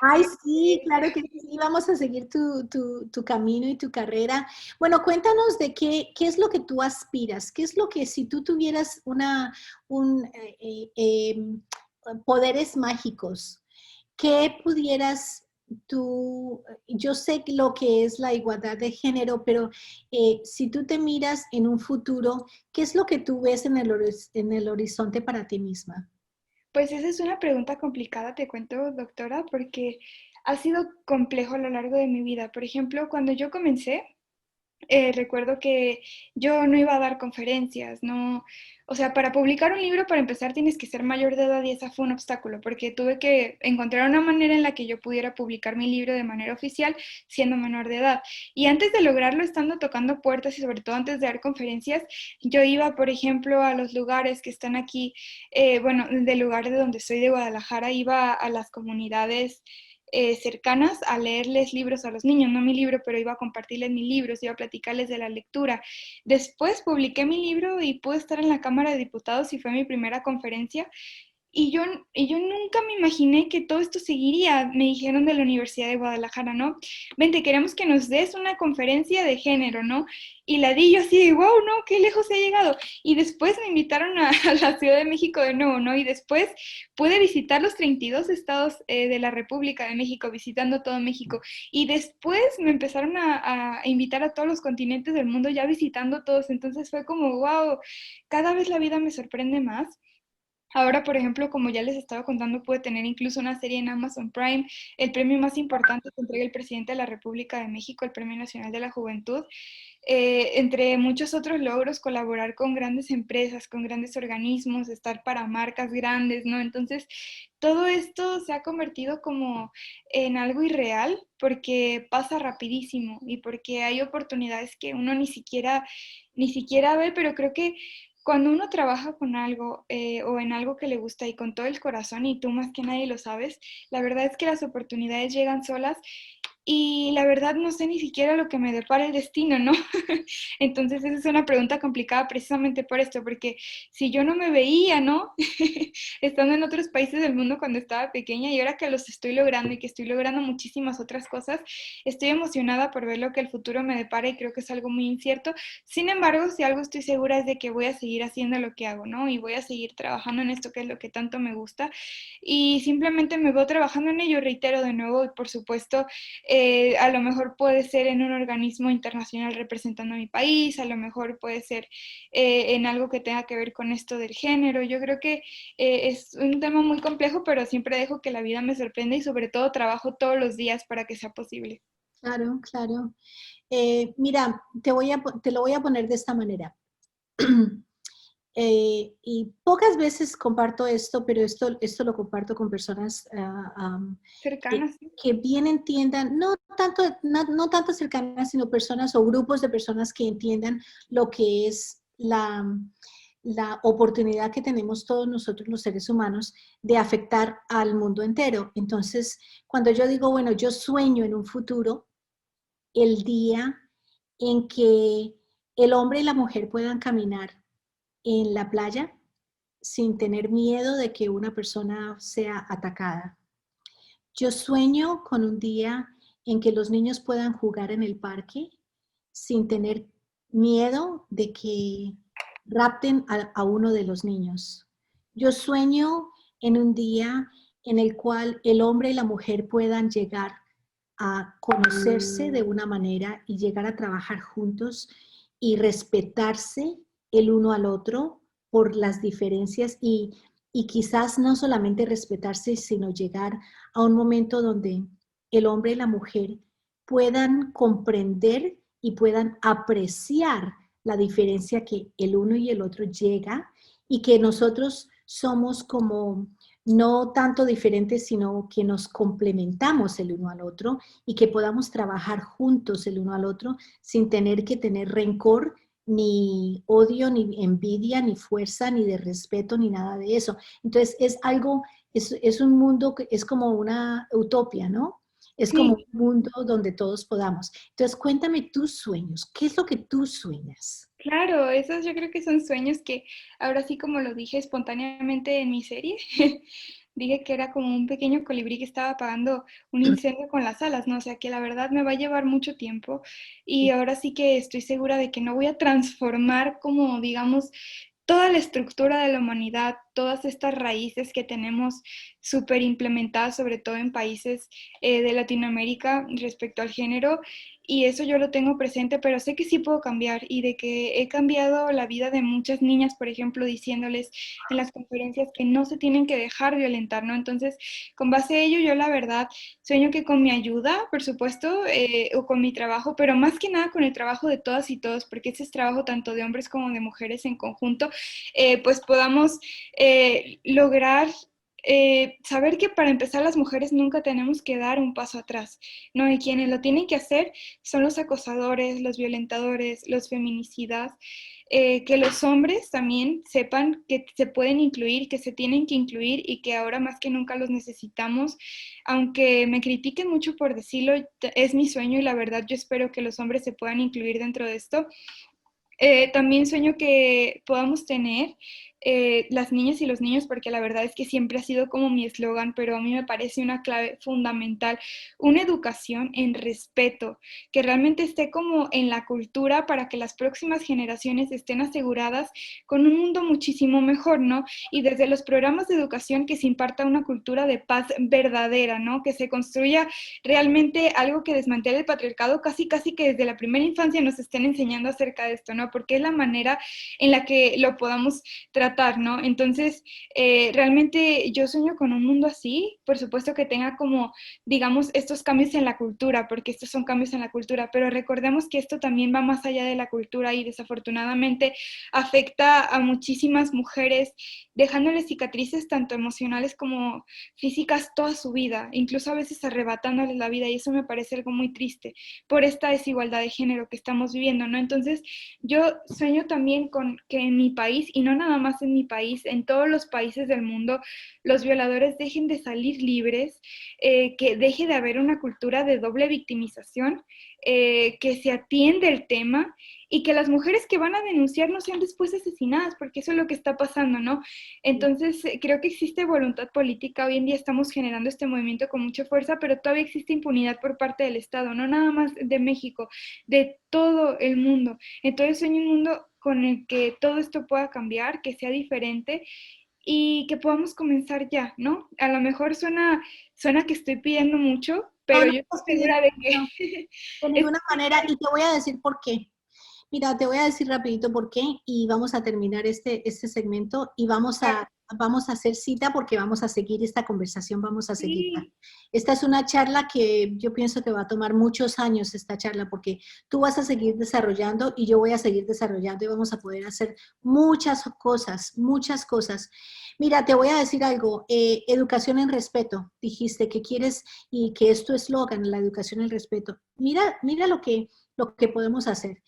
Ay, sí, Porque, claro que sí, vamos a seguir tu camino y tu carrera. Bueno, cuéntanos de qué es lo que tú aspiras, qué es lo que si tú tuvieras un, poderes mágicos, qué pudieras tú, yo sé lo que es la igualdad de género, pero si tú te miras en un futuro, ¿qué es lo que tú ves en en el horizonte para ti misma? pues esa es una pregunta complicada, te cuento, doctora, porque ha sido complejo a lo largo de mi vida. Por ejemplo, cuando yo comencé, recuerdo que yo no iba a dar conferencias, no, o sea, para publicar un libro, para empezar, tienes que ser mayor de edad y esa fue un obstáculo, porque tuve que encontrar una manera en la que yo pudiera publicar mi libro de manera oficial siendo menor de edad. Y antes de lograrlo, estando tocando puertas y sobre todo antes de dar conferencias, yo iba, por ejemplo, a los lugares que están aquí, bueno, del lugar de donde soy de Guadalajara, iba a las comunidades cercanas a leerles libros a los niños, no mi libro, pero iba a compartirles mis libros, iba a platicarles de la lectura. Después publiqué mi libro y pude estar en la Cámara de Diputados y fue mi primera conferencia. Y yo nunca me imaginé que todo esto seguiría. Me dijeron de la Universidad de Guadalajara, ¿no? Vente, queremos que nos des una conferencia de género, ¿no? Y la di yo así de, wow, ¿no? Qué lejos se ha llegado. Y después me invitaron a la Ciudad de México de nuevo, ¿no? Y después pude visitar los 32 estados de la República de México, visitando todo México. Y después me empezaron a invitar a todos los continentes del mundo, ya visitando todos. Entonces fue como, wow, cada vez la vida me sorprende más. Ahora, por ejemplo, como ya les estaba contando, pude tener incluso una serie en Amazon Prime, el premio más importante que entrega el presidente de la República de México, el Premio Nacional de la Juventud, entre muchos otros logros, colaborar con grandes empresas, con grandes organismos, estar para marcas grandes, ¿no? Entonces, todo esto se ha convertido como en algo irreal porque pasa rapidísimo y porque hay oportunidades que uno ni siquiera ve, pero creo que cuando uno trabaja con algo o en algo que le gusta y con todo el corazón, y tú más que nadie lo sabes, la verdad es que las oportunidades llegan solas y la verdad no sé ni siquiera lo que me depara el destino, ¿no? Entonces esa es una pregunta complicada precisamente por esto, porque si yo no me veía, ¿no? Estando en otros países del mundo cuando estaba pequeña y ahora que los estoy logrando y que estoy logrando muchísimas otras cosas, estoy emocionada por ver lo que el futuro me depara y creo que es algo muy incierto. Sin embargo, si algo estoy segura es de que voy a seguir haciendo lo que hago, ¿no? Y voy a seguir trabajando en esto que es lo que tanto me gusta y simplemente me veo trabajando en ello, reitero de nuevo, y por supuesto, a lo mejor puede ser en un organismo internacional representando a mi país, a lo mejor puede ser en algo que tenga que ver con esto del género. Yo creo que es un tema muy complejo, pero siempre dejo que la vida me sorprenda y sobre todo trabajo todos los días para que sea posible. Claro, claro. Mira, te lo voy a poner de esta manera. Y pocas veces comparto esto, pero esto lo comparto con personas Cercanas, ¿sí? que bien entiendan, no tanto cercanas, sino personas o grupos de personas que entiendan lo que es la oportunidad que tenemos todos nosotros los seres humanos de afectar al mundo entero. Entonces, cuando yo digo, bueno, yo sueño en un futuro, el día en que el hombre y la mujer puedan caminar en la playa sin tener miedo de que una persona sea atacada. Yo sueño con un día en que los niños puedan jugar en el parque sin tener miedo de que rapten a uno de los niños. Yo sueño en un día en el cual el hombre y la mujer puedan llegar a conocerse de una manera y llegar a trabajar juntos y respetarse el uno al otro por las diferencias y quizás no solamente respetarse, sino llegar a un momento donde el hombre y la mujer puedan comprender y puedan apreciar la diferencia que el uno y el otro llega y que nosotros somos como no tanto diferentes, sino que nos complementamos el uno al otro y que podamos trabajar juntos el uno al otro sin tener que tener rencor, ni odio, ni envidia, ni fuerza, ni de respeto, ni nada de eso. Entonces es algo, es un mundo que es como una utopía, ¿no? Es como Sí, un mundo donde todos podamos. Entonces cuéntame tus sueños. ¿Qué es lo que tú sueñas? claro, esos yo creo que son sueños que ahora sí como lo dije espontáneamente en mi serie, dije que era como un pequeño colibrí que estaba apagando un incendio con las alas, ¿no? O sea que la verdad me va a llevar mucho tiempo y ahora sí que estoy segura de que no voy a transformar como digamos toda la estructura de la humanidad, todas estas raíces que tenemos súper implementadas, sobre todo en países de Latinoamérica respecto al género, y eso yo lo tengo presente, pero sé que sí puedo cambiar y de que he cambiado la vida de muchas niñas, por ejemplo, diciéndoles en las conferencias que no se tienen que dejar violentar, ¿no? Entonces, con base a ello, yo la verdad sueño que con mi ayuda, por supuesto, o con mi trabajo, pero más que nada con el trabajo de todas y todos, porque ese es trabajo tanto de hombres como de mujeres en conjunto, pues podamos lograr saber que para empezar las mujeres nunca tenemos que dar un paso atrás, ¿no? Y quienes lo tienen que hacer son los acosadores, los violentadores, los feminicidas, que los hombres también sepan que se pueden incluir, que se tienen que incluir y que ahora más que nunca los necesitamos. Aunque me critiquen mucho por decirlo, es mi sueño y la verdad yo espero que los hombres se puedan incluir dentro de esto. También sueño que podamos tener las niñas y los niños, porque la verdad es que siempre ha sido como mi eslogan, pero a mí me parece una clave fundamental, una educación en respeto, que realmente esté como en la cultura para que las próximas generaciones estén aseguradas con un mundo muchísimo mejor, ¿no? Y desde los programas de educación que se imparta una cultura de paz verdadera, ¿no? Que se construya realmente algo que desmantele el patriarcado, casi casi que desde la primera infancia nos estén enseñando acerca de esto, ¿no? Porque es la manera en la que lo podamos tratar, ¿no? Entonces, realmente yo sueño con un mundo así, por supuesto que tenga como, digamos, estos cambios en la cultura, porque estos son cambios en la cultura, pero recordemos que esto también va más allá de la cultura y desafortunadamente afecta a muchísimas mujeres, dejándoles cicatrices tanto emocionales como físicas toda su vida, incluso a veces arrebatándoles la vida, y eso me parece algo muy triste por esta desigualdad de género que estamos viviendo, ¿no? Entonces, yo sueño también con que en mi país, y no nada más en mi país, en todos los países del mundo, los violadores dejen de salir libres, que deje de haber una cultura de doble victimización, que se atiende el tema y que las mujeres que van a denunciar no sean después asesinadas, porque eso es lo que está pasando, ¿no? Entonces, creo que existe voluntad política. Hoy en día estamos generando este movimiento con mucha fuerza, pero todavía existe impunidad por parte del Estado, no nada más de México, de todo el mundo. Entonces, sueño un mundo con el que todo esto pueda cambiar, que sea diferente y que podamos comenzar ya, ¿no? A lo mejor suena que estoy pidiendo mucho, No, pero no yo estás estoy pidiendo, segura de no, que de es ninguna manera, y te voy a decir por qué. Mira, te voy a decir rapidito por qué y vamos a terminar este segmento y vamos a hacer cita porque vamos a seguir esta conversación, vamos a seguirla. sí, Esta es una charla que yo pienso que va a tomar muchos años esta charla porque tú vas a seguir desarrollando y yo voy a seguir desarrollando y vamos a poder hacer muchas cosas, muchas cosas. Mira, te voy a decir algo, educación en respeto, dijiste que quieres y que es tu eslogan, la educación en respeto. Mira lo que podemos hacer.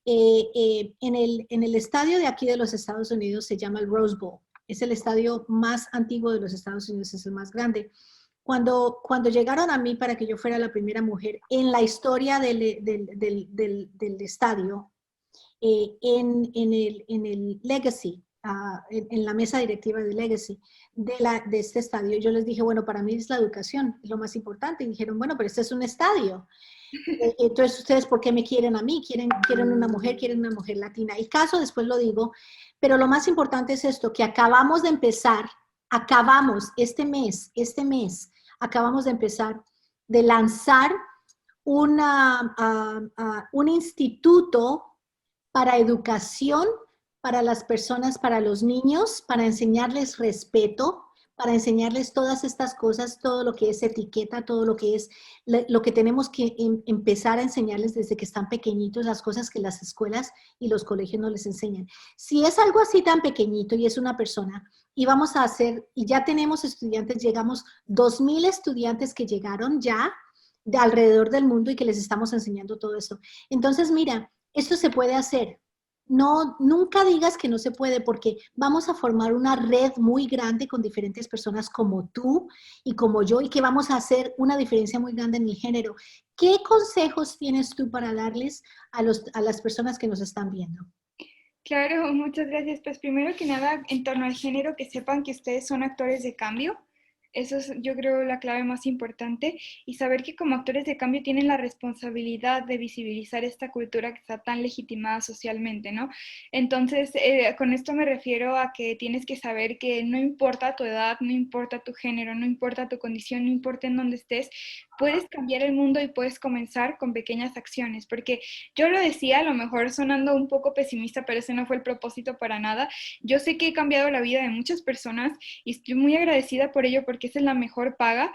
En el estadio de aquí de los Estados Unidos se llama el Rose Bowl. Es el estadio más antiguo de los Estados Unidos, es el más grande. Cuando llegaron a mí para que yo fuera la primera mujer en la historia del estadio, en el Legacy, en la mesa directiva de Legacy de este estadio. Yo les dije, bueno, para mí es la educación, es lo más importante. Y dijeron, bueno, pero este es un estadio. Entonces, ¿ustedes por qué me quieren a mí? Quieren una mujer latina. El caso, después lo digo, pero lo más importante es esto, que acabamos de empezar, este mes, acabamos de empezar de lanzar un instituto para educación para las personas, para los niños, para enseñarles respeto, para enseñarles todas estas cosas, todo lo que es etiqueta, todo lo que es lo que tenemos que empezar a enseñarles desde que están pequeñitos, las cosas que las escuelas y los colegios no les enseñan. Si es algo así tan pequeñito y es una persona, y vamos a hacer, y ya tenemos estudiantes, llegamos 2,000 estudiantes que llegaron ya de alrededor del mundo y que les estamos enseñando todo esto. Entonces, mira, esto se puede hacer. No, nunca digas que no se puede porque vamos a formar una red muy grande con diferentes personas como tú y como yo y que vamos a hacer una diferencia muy grande en el género. ¿Qué consejos tienes tú para darles a las personas que nos están viendo? Claro, muchas gracias. Pues primero que nada, en torno al género, que sepan que ustedes son actores de cambio. Eso es, yo creo, la clave más importante, y saber que como actores de cambio tienen la responsabilidad de visibilizar esta cultura que está tan legitimada socialmente, ¿no? Entonces, con esto me refiero a que tienes que saber que no importa tu edad, no importa tu género, no importa tu condición, no importa en dónde estés, puedes cambiar el mundo y puedes comenzar con pequeñas acciones, porque yo lo decía, a lo mejor sonando un poco pesimista, pero ese no fue el propósito para nada. Yo sé que he cambiado la vida de muchas personas y estoy muy agradecida por ello, porque esa es la mejor paga,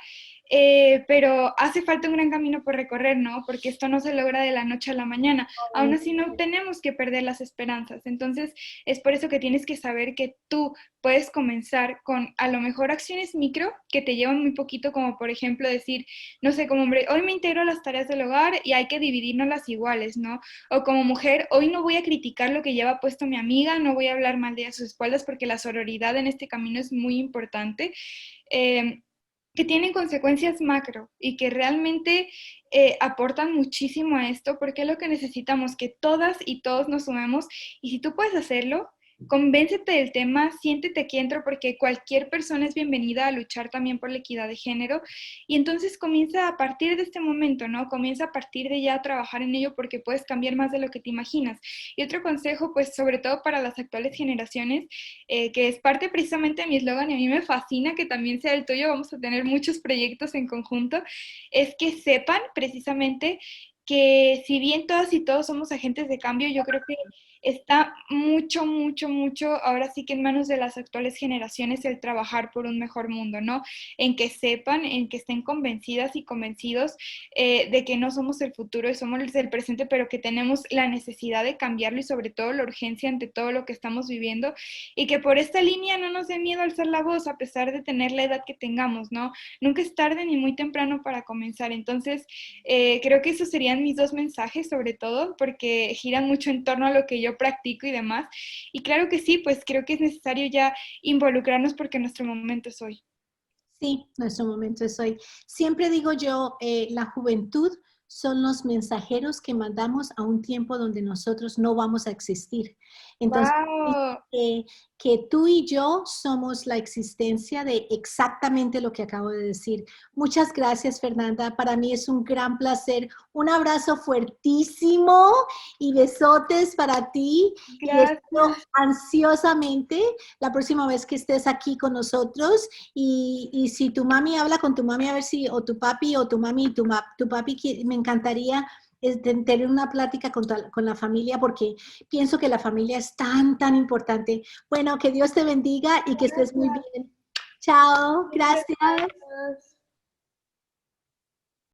pero hace falta un gran camino por recorrer, ¿no? Porque esto no se logra de la noche a la mañana. Aún así no tenemos que perder las esperanzas. Entonces es por eso que tienes que saber que tú puedes comenzar con a lo mejor acciones micro que te llevan muy poquito, como por ejemplo decir, no sé, como hombre, hoy me integro a las tareas del hogar y hay que dividirnos las iguales, ¿no? O como mujer, hoy no voy a criticar lo que lleva puesto mi amiga, no voy a hablar mal de ella a sus espaldas, porque la sororidad en este camino es muy importante. Eh, que tienen consecuencias macro y que realmente aportan muchísimo a esto, porque es lo que necesitamos, que todas y todos nos sumemos, y si tú puedes hacerlo, convéncete del tema, siéntete aquí dentro, porque cualquier persona es bienvenida a luchar también por la equidad de género, y entonces comienza a partir de este momento, ¿no? Comienza a partir de ya a trabajar en ello, porque puedes cambiar más de lo que te imaginas. Y otro consejo, pues sobre todo para las actuales generaciones, que es parte precisamente de mi eslogan, y a mí me fascina que también sea el tuyo, vamos a tener muchos proyectos en conjunto, es que sepan precisamente que si bien todas y todos somos agentes de cambio, yo creo que está mucho, mucho, mucho, ahora sí que en manos de las actuales generaciones el trabajar por un mejor mundo, ¿no? En que sepan, en que estén convencidas y convencidos de que no somos el futuro y somos el presente, pero que tenemos la necesidad de cambiarlo, y sobre todo la urgencia ante todo lo que estamos viviendo, y que por esta línea no nos dé miedo alzar la voz a pesar de tener la edad que tengamos, ¿no? Nunca es tarde ni muy temprano para comenzar. Entonces, creo que esos serían mis dos mensajes, sobre todo, porque giran mucho en torno a lo que yo practico y demás. Y claro que sí, pues creo que es necesario ya involucrarnos, porque nuestro momento es hoy. Sí, nuestro momento es hoy. Siempre digo yo, la juventud son los mensajeros que mandamos a un tiempo donde nosotros no vamos a existir. Entonces, ¡Wow! que tú y yo somos la existencia de exactamente lo que acabo de decir. Muchas gracias, Fernanda. Para mí es un gran placer. Un abrazo fuertísimo y besotes para ti. Y espero Gracias. ansiosamente la próxima vez que estés aquí con nosotros. Y si tu mami habla con tu mami, a ver si, o tu papi, o tu mami, y tu papi, me encantaría tener una plática con la familia, porque pienso que la familia es tan, tan importante. Bueno, que Dios te bendiga y que estés muy Gracias. bien. Chao, Muchas gracias. gracias.